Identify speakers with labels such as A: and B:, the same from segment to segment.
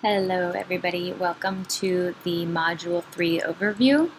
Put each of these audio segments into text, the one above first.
A: Hello everybody, welcome to the Module 3 overview.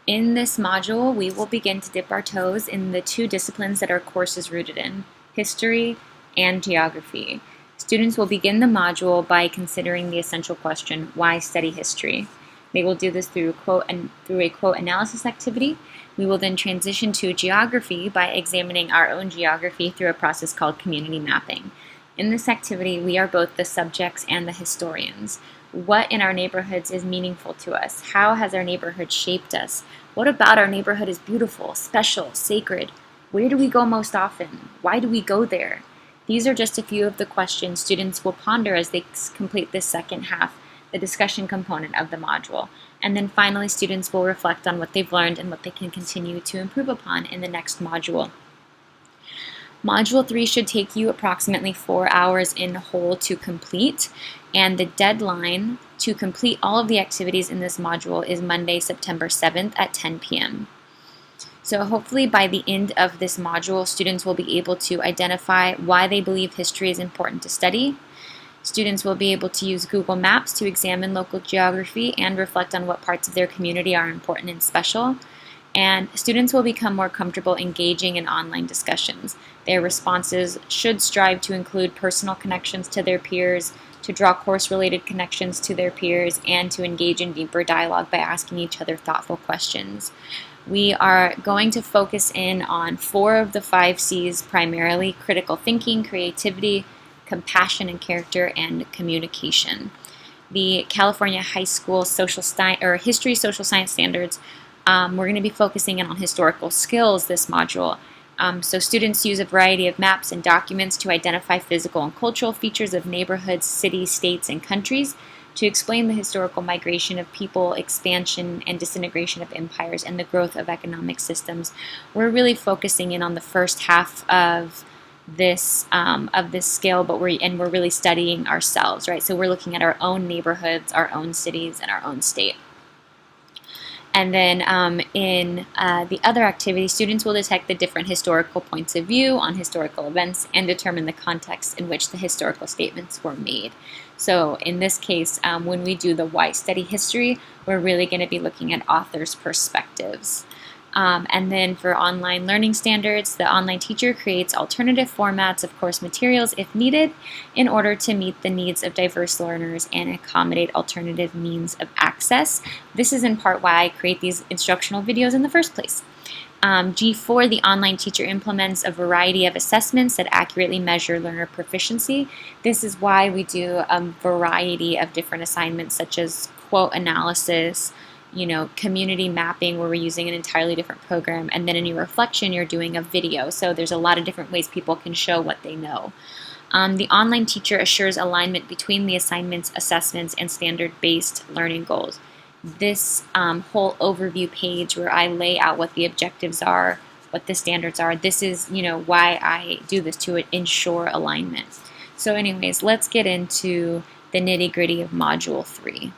A: In this module, we will begin to dip our toes in the two disciplines that our course is rooted in, history and geography. Students will begin the module by considering the essential question, why study history? They will do this through a quote analysis activity. We will then transition to geography by examining our own geography through a process called community mapping. In this activity, we are both the subjects and the historians. What in our neighborhoods is meaningful to us? How has our neighborhood shaped us? What about our neighborhood is beautiful, special, sacred? Where do we go most often? Why do we go there? These are just a few of the questions students will ponder as they complete this second half, the discussion component of the module. And then finally, students will reflect on what they've learned and what they can continue to improve upon in the next module. Module 3 should take you approximately 4 hours in whole to complete, and the deadline to complete all of the activities in this module is Monday, September 7th at 10 p.m. So hopefully by the end of this module, students will be able to identify why they believe history is important to study. Students will be able to use Google Maps to examine local geography and reflect on what parts of their community are important and special. And students will become more comfortable engaging in online discussions. Their responses should strive to include personal connections to their peers, to draw course-related connections to their peers, and to engage in deeper dialogue by asking each other thoughtful questions. We are going to focus in on 4 of the 5 C's primarily: critical thinking, creativity, compassion and character, and communication. The California High School History Social Science Standards, we're going to be focusing in on historical skills this module. So students use a variety of maps and documents to identify physical and cultural features of neighborhoods, cities, states, and countries, to explain the historical migration of people, expansion and disintegration of empires, and the growth of economic systems. We're really focusing in on the first half of this skill, but we're really studying ourselves, right? So we're looking at our own neighborhoods, our own cities, and our own state. And then in the other activity, students will detect the different historical points of view on historical events and determine the context in which the historical statements were made. So in this case, when we do the why study history, we're really going to be looking at authors' perspectives. And then for online learning standards, the online teacher creates alternative formats of course materials if needed in order to meet the needs of diverse learners and accommodate alternative means of access. This is in part why I create these instructional videos in the first place. G4, the online teacher implements a variety of assessments that accurately measure learner proficiency. This is why we do a variety of different assignments such as quote analysis, community mapping, where we're using an entirely different program, and then in your reflection you're doing a video. So there's a lot of different ways people can show what they know. The online teacher assures alignment between the assignments, assessments, and standard-based learning goals. This whole overview page where I lay out what the objectives are, what the standards are, this is why I do this, to ensure alignment. So anyways, let's get into the nitty-gritty of Module 3.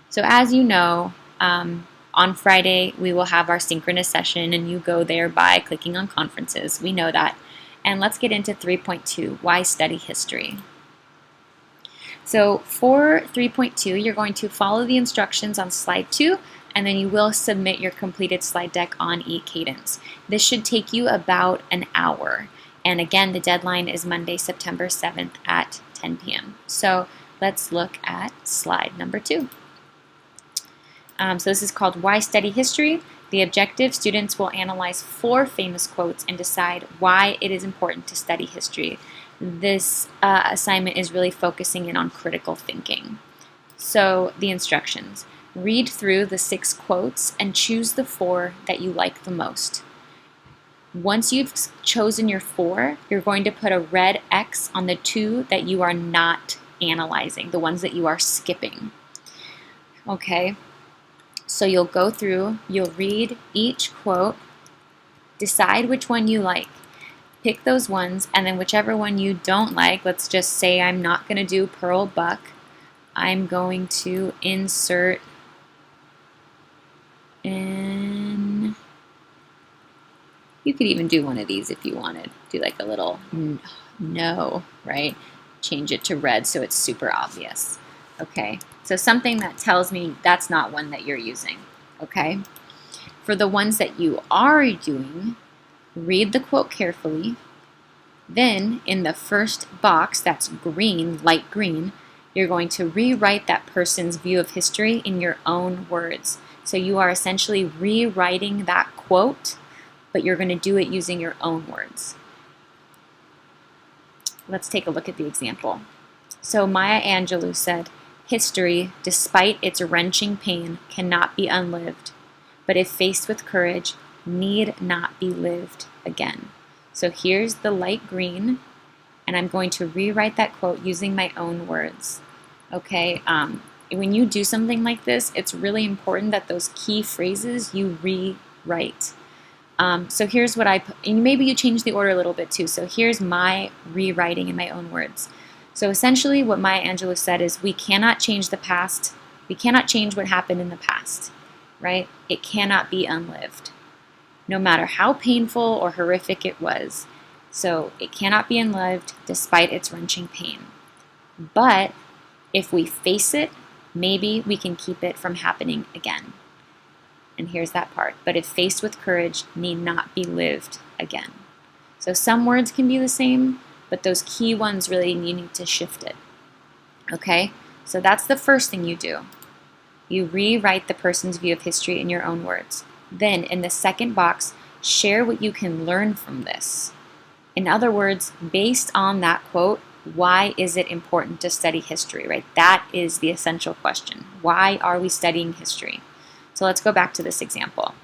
A: So as you know, on Friday we will have our synchronous session, and you go there by clicking on conferences. We know that. And let's get into 3.2, why study history? So for 3.2, you're going to follow the instructions on slide 2, and then you will submit your completed slide deck on eCadence. This should take you about an hour. And again, the deadline is Monday, September 7th at 10 p.m. So let's look at slide number 2. So this is called Why Study History? The objective: students will analyze 4 famous quotes and decide why it is important to study history. This assignment is really focusing in on critical thinking. So the instructions: read through the 6 quotes and choose the 4 that you like the most. Once you've chosen your 4, you're going to put a red X on the 2 that you are not analyzing, the ones that you are skipping. Okay. So you'll go through, you'll read each quote, decide which one you like, pick those ones, and then whichever one you don't like, let's just say I'm not going to do Pearl Buck, I'm going to insert in, you could even do one of these if you wanted, do like a little no, right? change it to red so it's super obvious. Okay, so something that tells me that's not one that you're using. Okay, for the ones that you are doing, read the quote carefully. Then in the first box, that's green, light green, you're going to rewrite that person's view of history in your own words. So you are essentially rewriting that quote, but you're going to do it using your own words. Let's take a look at the example. So Maya Angelou said, "History, despite its wrenching pain, cannot be unlived, but if faced with courage, need not be lived again." So here's the light green, and I'm going to rewrite that quote using my own words. Okay, when you do something like this, it's really important that those key phrases you rewrite. So here's what and maybe you change the order a little bit too. So here's my rewriting in my own words. So essentially what Maya Angelou said is, we cannot change the past. We cannot change what happened in the past, right? It cannot be unlived, no matter how painful or horrific it was. So it cannot be unlived despite its wrenching pain. But if we face it, maybe we can keep it from happening again. And here's that part. But if faced with courage, need not be lived again. So some words can be the same, but those key ones really, you need to shift it. Okay? So that's the first thing you do. You rewrite the person's view of history in your own words. Then, in the second box, share what you can learn from this. In other words, based on that quote, why is it important to study history, right? That is the essential question. Why are we studying history? So let's go back to this example.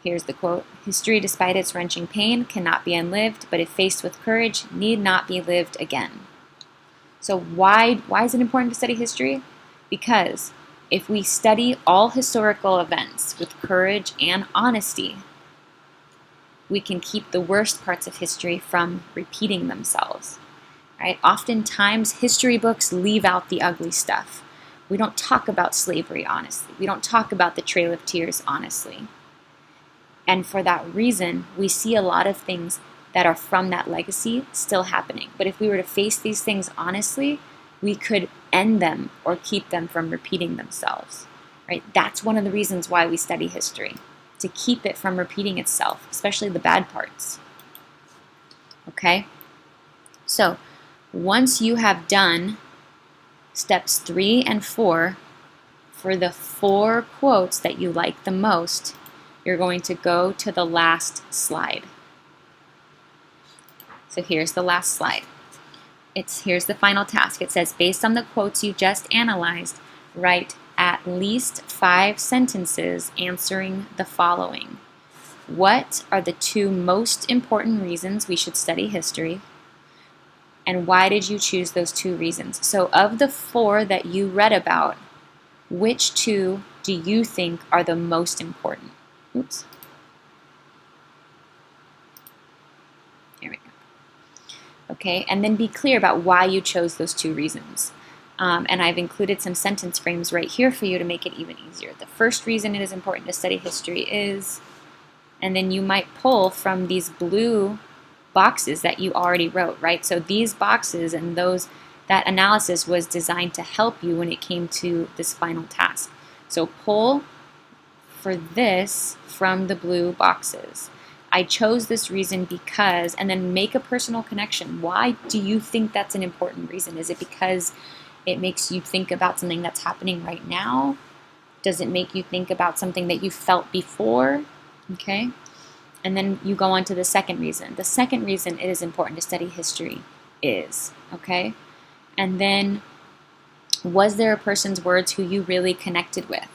A: Here's the quote: "History, despite its wrenching pain, cannot be unlived, but if faced with courage, need not be lived again." So why is it important to study history? Because if we study all historical events with courage and honesty, we can keep the worst parts of history from repeating themselves, right? Oftentimes, history books leave out the ugly stuff. We don't talk about slavery honestly. We don't talk about the Trail of Tears honestly. And for that reason, we see a lot of things that are from that legacy still happening. But if we were to face these things honestly, we could end them or keep them from repeating themselves, right? That's one of the reasons why we study history, to keep it from repeating itself, especially the bad parts. Okay? So, once you have done steps 3 and 4, for the 4 quotes that you like the most, you're going to go to the last slide. So here's the last slide. Here's the final task. It says, based on the quotes you just analyzed, write at least 5 sentences answering the following. What are the 2 most important reasons we should study history? And why did you choose those 2 reasons? So of the 4 that you read about, which 2 do you think are the most important? Oops. There we go. Okay, and then be clear about why you chose those 2 reasons. And I've included some sentence frames right here for you to make it even easier. The first reason it is important to study history is, and then you might pull from these blue boxes that you already wrote, right? So these boxes and that analysis was designed to help you when it came to this final task. So pull for this from the blue boxes. I chose this reason because, and then make a personal connection. Why do you think that's an important reason? Is it because it makes you think about something that's happening right now? Does it make you think about something that you felt before? Okay. And then you go on to the second reason. The second reason it is important to study history is, okay? And then, was there a person's words who you really connected with?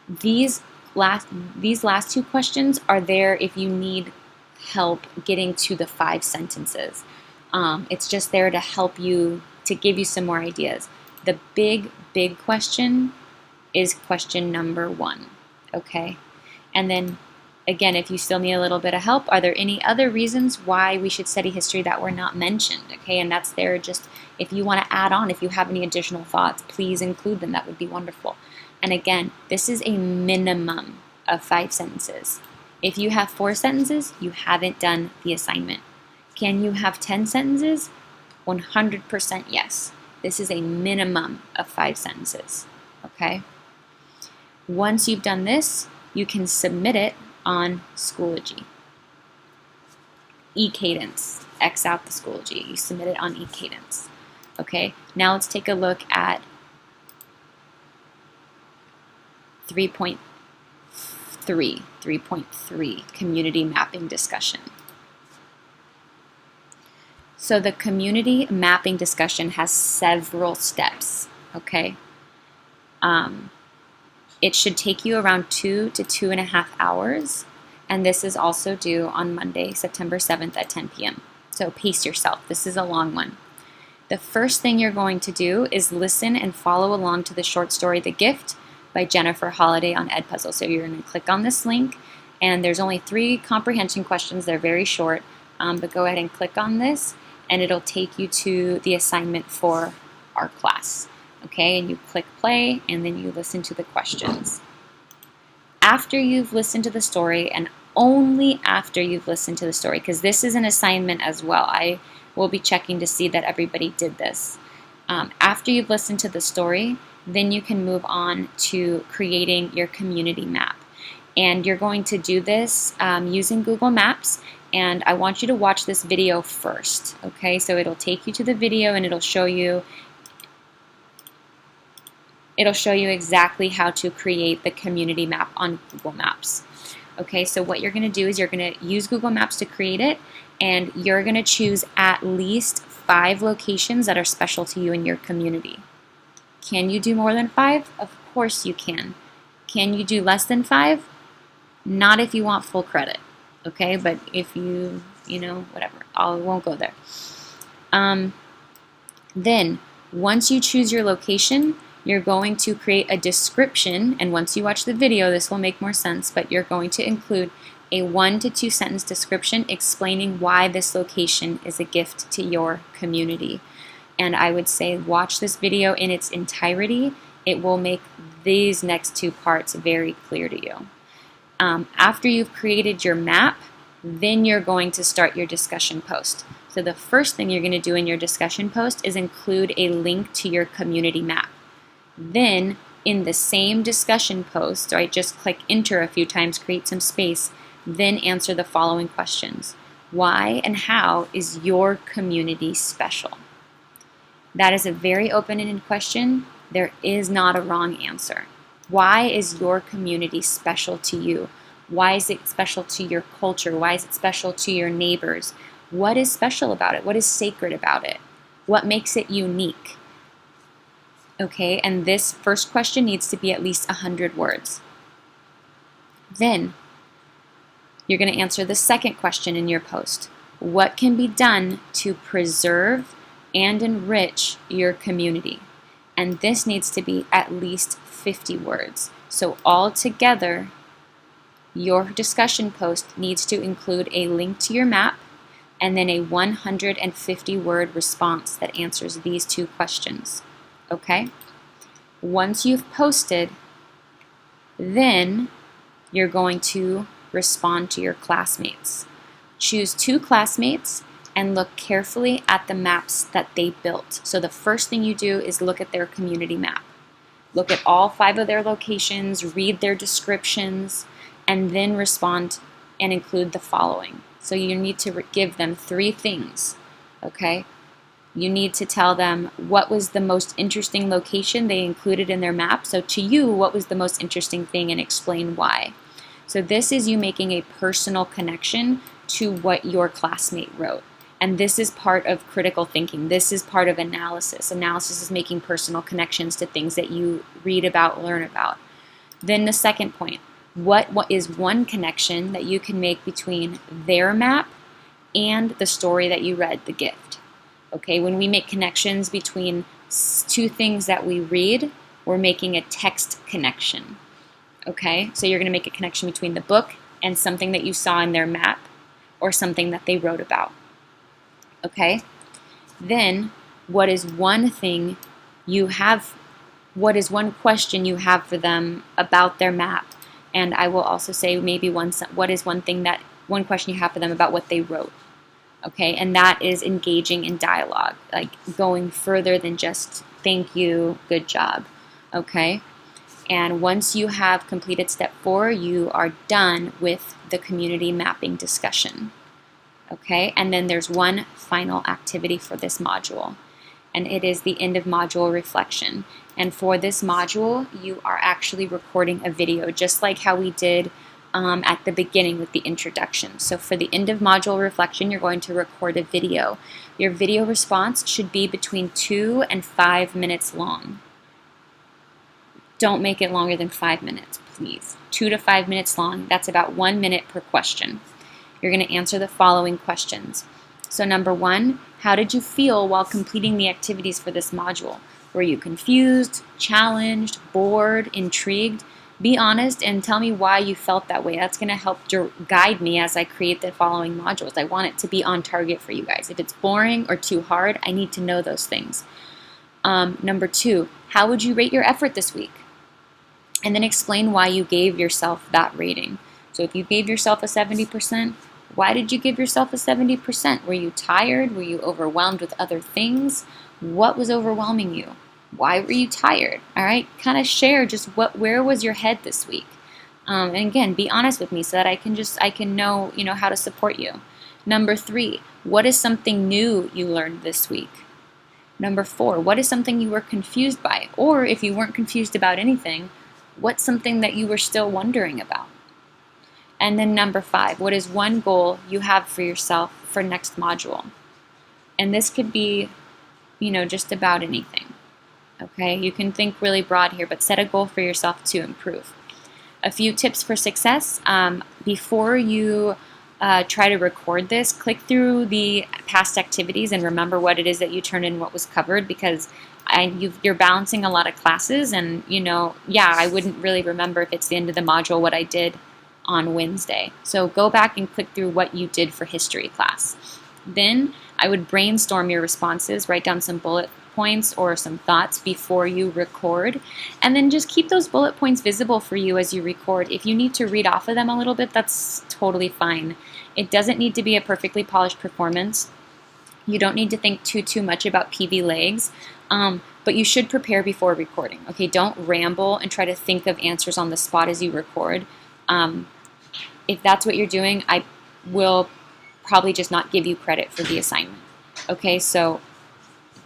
A: These last 2 questions are there if you need help getting to the 5 sentences. It's just there to help you, to give you some more ideas. The big question is question number 1, okay? And then, again, if you still need a little bit of help, are there any other reasons why we should study history that were not mentioned? Okay, and that's there just if you want to add on, if you have any additional thoughts, please include them. That would be wonderful. And again, this is a minimum of 5 sentences. If you have 4 sentences, you haven't done the assignment. Can you have 10 sentences? 100% yes. This is a minimum of 5 sentences, okay? Once you've done this, you can submit it on Schoology. eCadence, X out the Schoology. You submit it on eCadence. Okay, now let's take a look at 3.3, community mapping discussion. So the community mapping discussion has several steps, okay? It should take you around 2 to 2.5 hours, and this is also due on Monday, September 7th at 10 p.m. So pace yourself. This is a long one. The first thing you're going to do is listen and follow along to the short story, The Gift, by Jennifer Holliday on Edpuzzle. So you're going to click on this link, and there's only 3 comprehension questions. They're very short, but go ahead and click on this, and it'll take you to the assignment for our class. Okay, and you click play, and then you listen to the questions. After you've listened to the story, and only after you've listened to the story, because this is an assignment as well. I will be checking to see that everybody did this. After you've listened to the story, then you can move on to creating your community map. And you're going to do this using Google Maps, and I want you to watch this video first. Okay, so it'll take you to the video, and it'll show you exactly how to create the community map on Google Maps. Okay, so what you're going to do is you're going to use Google Maps to create it, and you're going to choose at least 5 locations that are special to you in your community. Can you do more than 5? Of course you can. Can you do less than 5? Not if you want full credit. Okay, but if you whatever, I won't go there. Then, once you choose your location, you're going to create a description, and once you watch the video, this will make more sense, but you're going to include a 1 to 2 sentence description explaining why this location is a gift to your community. And I would say watch this video in its entirety. It will make these next 2 parts very clear to you. After you've created your map, then you're going to start your discussion post. So the first thing you're going to do in your discussion post is include a link to your community map. Then, in the same discussion post, right, just click enter a few times, create some space, then answer the following questions. Why and how is your community special? That is a very open-ended question. There is not a wrong answer. Why is your community special to you? Why is it special to your culture? Why is it special to your neighbors? What is special about it? What is sacred about it? What makes it unique? Okay, and this first question needs to be at least 100 words. Then, you're going to answer the second question in your post. What can be done to preserve and enrich your community? And this needs to be at least 50 words. So altogether, your discussion post needs to include a link to your map and then a 150-word response that answers these 2 questions. Okay? Once you've posted, then you're going to respond to your classmates. Choose 2 classmates and look carefully at the maps that they built. So the first thing you do is look at their community map. Look at all 5 of their locations, read their descriptions, and then respond and include the following. So you need to give them 3 things, okay? You need to tell them what was the most interesting location they included in their map. So to you, what was the most interesting thing, and explain why. So this is you making a personal connection to what your classmate wrote. And this is part of critical thinking. This is part of analysis. Analysis is making personal connections to things that you read about, learn about. Then the second point, what is one connection that you can make between their map and the story that you read, The Gift? Okay, when we make connections between 2 things that we read, we're making a text connection. Okay, so you're going to make a connection between the book and something that you saw in their map or something that they wrote about. Okay, then what is one thing you have, what is one question you have for them about their map? And I will also say maybe what is one question you have for them about what they wrote? okay? And that is engaging in dialogue, like going further than just thank you, good job, okay? And once you have completed step 4, you are done with the community mapping discussion, okay? And then there's one final activity for this module, and it is the end of module reflection. And for this module, you are actually recording a video, just like how we did at the beginning with the introduction. So for the end of module reflection, you're going to record a video. Your video response should be between 2 and 5 minutes long. Don't make it longer than 5 minutes, please. 2 to 5 minutes long. That's about 1 minute per question. You're going to answer the following questions. So number 1, how did you feel while completing the activities for this module? Were you confused, challenged, bored, intrigued? Be honest and tell me why you felt that way. That's going to help guide me as I create the following modules. I want it to be on target for you guys. If it's boring or too hard, I need to know those things. Number 2, how would you rate your effort this week? And then explain why you gave yourself that rating. So if you gave yourself a 70%, why did you give yourself a 70%? Were you tired? Were you overwhelmed with other things? What was overwhelming you? Why were you tired? All right, kind of share just where was your head this week? And again, be honest with me so that I can know how to support you. Number 3, what is something new you learned this week? Number 4, what is something you were confused by? Or if you weren't confused about anything, what's something that you were still wondering about? And then number 5, what is one goal you have for yourself for next module? And this could be, just about anything. Okay, you can think really broad here, but set a goal for yourself to improve. A few tips for success. Before you try to record this, click through the past activities and remember what it is that you turned in, what was covered, because you're balancing a lot of classes, and I wouldn't really remember if it's the end of the module what I did on Wednesday. So go back and click through what you did for history class. Then I would brainstorm your responses, write down some bullet points or some thoughts before you record, and then just keep those bullet points visible for you as you record. If you need to read off of them a little bit, that's totally fine. It doesn't need to be a perfectly polished performance. You don't need to think too much about PV legs, but you should prepare before recording. Okay, don't ramble and try to think of answers on the spot as you record. If that's what you're doing, I will probably just not give you credit for the assignment. Okay, so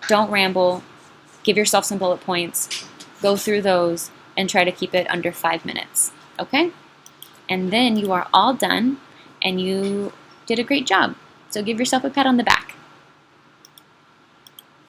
A: don't ramble, give yourself some bullet points, go through those, and try to keep it under 5 minutes, okay? And then you are all done, and you did a great job. So give yourself a pat on the back.